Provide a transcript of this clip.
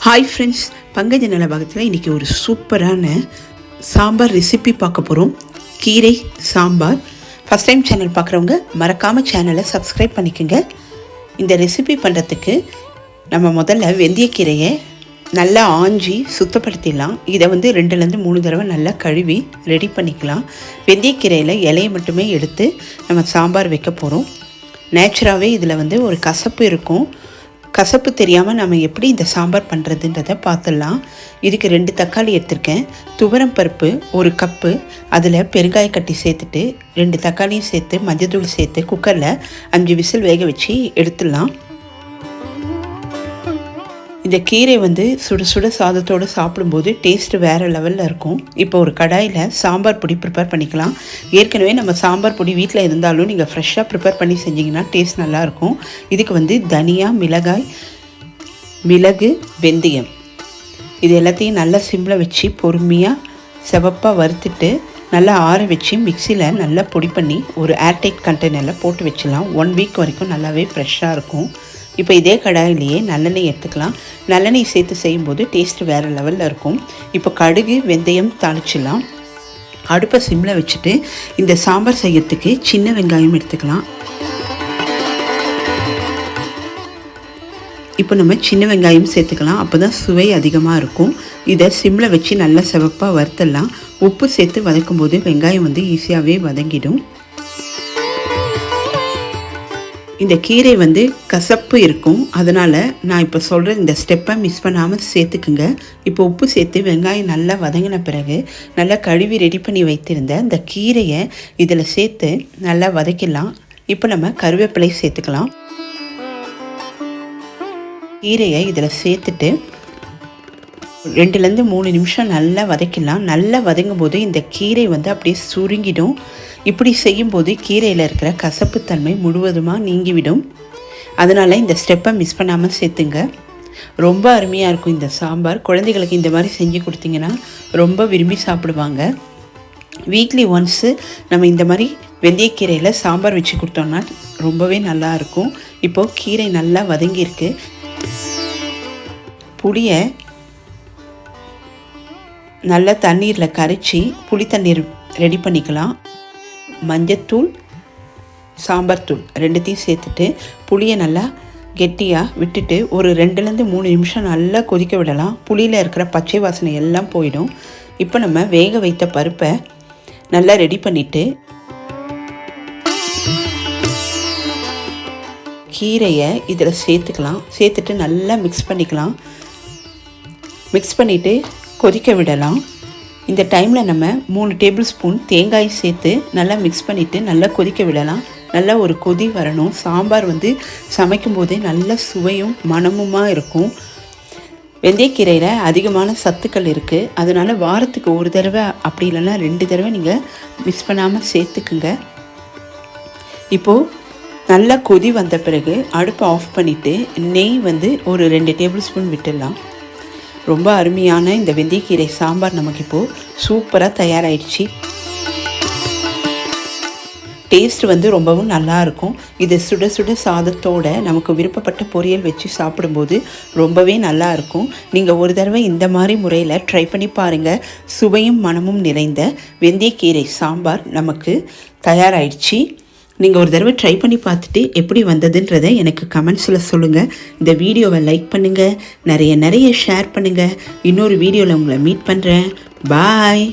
Hi friends, பங்கஜ நலபாகத்தில் இன்றைக்கி ஒரு சூப்பரான சாம்பார் ரெசிபி பார்க்க போகிறோம். கீரை சாம்பார். ஃபஸ்ட் டைம் சேனல் பார்க்குறவங்க மறக்காமல் சேனலை சப்ஸ்கிரைப் பண்ணிக்கோங்க. இந்த ரெசிபி பண்ணுறதுக்கு நம்ம முதல்ல வெந்தயக்கீரையை நல்லா ஆஞ்சி சுத்தப்படுத்திடலாம். இதை 2-3 தடவை நல்லா கழுவி ரெடி பண்ணிக்கலாம். வெந்தயக்கீரையில் இலையை மட்டுமே எடுத்து நம்ம சாம்பார் வைக்க போகிறோம். நேச்சுராகவே இதில் ஒரு கசப்பு இருக்கும். கசப்பு தெரியாமல் நம்ம எப்படி இந்த சாம்பார் பண்ணுறதுன்றதை பார்த்துடலாம். இதுக்கு 2 தக்காளி எடுத்திருக்கேன். துவரம் பருப்பு 1 கப்பு, அதில் பெருங்காய கட்டி சேர்த்துட்டு 2 தக்காளியும் சேர்த்து மஞ்சள்தூள் சேர்த்து குக்கரில் 5 விசில் வேக வச்சு எடுத்துடலாம். இந்த கீரை சுட சுட சாதத்தோடு சாப்பிடும்போது டேஸ்ட்டு வேறு லெவலில் இருக்கும். இப்போ ஒரு கடாயில் சாம்பார் பொடி ப்ரிப்பேர் பண்ணிக்கலாம். ஏற்கனவே நம்ம சாம்பார் பொடி வீட்டில் இருந்தாலும் நீங்கள் ஃப்ரெஷ்ஷாக ப்ரிப்பேர் பண்ணி செஞ்சிங்கன்னா டேஸ்ட் நல்லாயிருக்கும். இதுக்கு தனியா, மிளகாய், மிளகு, வெந்தயம் இது எல்லாத்தையும் நல்லா சிம்மில் வச்சு பொறுமையாக சிவப்பாக வறுத்துட்டு நல்லா ஆற வச்சு மிக்சியில் நல்லா பொடி பண்ணி ஒரு ஏர்டைட் கண்டெய்னரில் போட்டு வச்சிடலாம். 1 வீக் வரைக்கும் நல்லாவே ஃப்ரெஷ்ஷாக இருக்கும். இப்போ இதே கடாயிலேயே நல்லெண்ணெய் எடுத்துக்கலாம். நல்லெண்ணெய் சேர்த்து செய்யும்போது டேஸ்ட்டு வேறு லெவலில் இருக்கும். இப்போ கடுகு, வெந்தயம் தாளிச்சிடலாம். அடுப்பை சிம்மில் வச்சுட்டு இந்த சாம்பார் செய்யறதுக்கு சின்ன வெங்காயம் எடுத்துக்கலாம். இப்போ நம்ம சின்ன வெங்காயம் சேர்த்துக்கலாம். அப்போ தான் சுவை அதிகமாக இருக்கும். இதை சிம்மில் வச்சு நல்லா சிவப்பாக வறுத்தலாம். உப்பு சேர்த்து வதக்கும் போது வெங்காயம் ஈஸியாகவே வதங்கிடும். இந்த கீரை கசப்பு இருக்கும். அதனால் நான் இப்போ சொல்கிற இந்த ஸ்டெப்பை மிஸ் பண்ணாமல் சேர்த்துக்குங்க. இப்போ உப்பு சேர்த்து வெங்காயம் நல்லா வதங்கின பிறகு நல்லா கழுவி ரெடி பண்ணி வைத்திருந்த இந்த கீரையை இதில் சேர்த்து நல்லா வதக்கிடலாம். இப்போ நம்ம கருவேப்பிலை சேர்த்துக்கலாம். கீரையை இதில் சேர்த்துட்டு 2-3 நிமிஷம் நல்லா வதக்கிடலாம். நல்லா வதங்கும் போது இந்த கீரை அப்படியே சுருங்கிடும். இப்படி செய்யும்போது கீரையில் இருக்கிற கசப்புத்தன்மை முழுவதுமாக நீங்கிவிடும். அதனால் இந்த ஸ்டெப்பை மிஸ் பண்ணாமல் சேர்த்துங்க. ரொம்ப அருமையாக இருக்கும் இந்த சாம்பார். குழந்தைகளுக்கு இந்த மாதிரி செஞ்சு கொடுத்தீங்கன்னா ரொம்ப விரும்பி சாப்பிடுவாங்க. வீக்லி ஒன்ஸு நம்ம இந்த மாதிரி வெந்தயக்கீரையில் சாம்பார் வச்சு கொடுத்தோம்னா ரொம்பவே நல்லாயிருக்கும். இப்போது கீரை நல்லா வதங்கியிருக்கு. புளியை நல்லா தண்ணீரில் கரைச்சி புளி தண்ணீர் ரெடி பண்ணிக்கலாம். மஞ்சத்தூள், சாம்பார் தூள் 2த்தையும் சேர்த்துட்டு புளியை நல்லா கெட்டியாக விட்டுட்டு ஒரு 2-3 நிமிஷம் நல்லா கொதிக்க விடலாம். புளியில் இருக்கிற பச்சை வாசனை எல்லாம் போயிடும். இப்போ நம்ம வேக வைத்த பருப்பை நல்லா ரெடி பண்ணிவிட்டு கீரையை இதில் சேர்த்துக்கலாம். சேர்த்துட்டு நல்லா மிக்ஸ் பண்ணிக்கலாம். மிக்ஸ் பண்ணிவிட்டு கொதிக்க விடலாம். இந்த டைமில் நம்ம 3 டேபிள் ஸ்பூன் தேங்காய் சேர்த்து நல்லா மிக்ஸ் பண்ணிவிட்டு நல்லா கொதிக்க விடலாம். நல்லா ஒரு கொதி வரணும். சாம்பார் சமைக்கும் போதே நல்ல சுவையும் மணமுமாக இருக்கும். வெந்தயக்கீரையில் அதிகமான சத்துக்கள் இருக்குது. அதனால் வாரத்துக்கு 1 தடவை அப்படி இல்லைன்னா 2 தடவை நீங்கள் மிக்ஸ் பண்ணாமல் சேர்த்துக்குங்க. இப்போது நல்லா கொதி வந்த பிறகு அடுப்பை ஆஃப் பண்ணிவிட்டு நெய் ஒரு 2 டேபிள் ஸ்பூன் விட்டுடலாம். ரொம்ப அருமையான இந்த வெந்தயக்கீரை சாம்பார் நமக்கு இப்போது சூப்பராக தயாராகிடுச்சு. டேஸ்ட் ரொம்பவும் நல்லாயிருக்கும். இது சுட சுட சாதத்தோடு நமக்கு விருப்பப்பட்ட பொரியல் வச்சு சாப்பிடும்போது ரொம்பவே நல்லாயிருக்கும். நீங்கள் ஒரு தடவை இந்த மாதிரி முறையில் ட்ரை பண்ணி பாருங்கள். சுவையும் மணமும் நிறைந்த வெந்தயக்கீரை சாம்பார் நமக்கு தயாராகிடுச்சு. நீங்கள் ஒரு தடவை ட்ரை பண்ணி பார்த்துட்டு எப்படி வந்ததுன்றதை எனக்கு கமெண்ட்ஸில் சொல்லுங்கள். இந்த வீடியோவை லைக் பண்ணுங்கள், நிறைய ஷேர் பண்ணுங்கள். இன்னொரு வீடியோவில் உங்களை மீட் பண்ணுறேன். பாய்.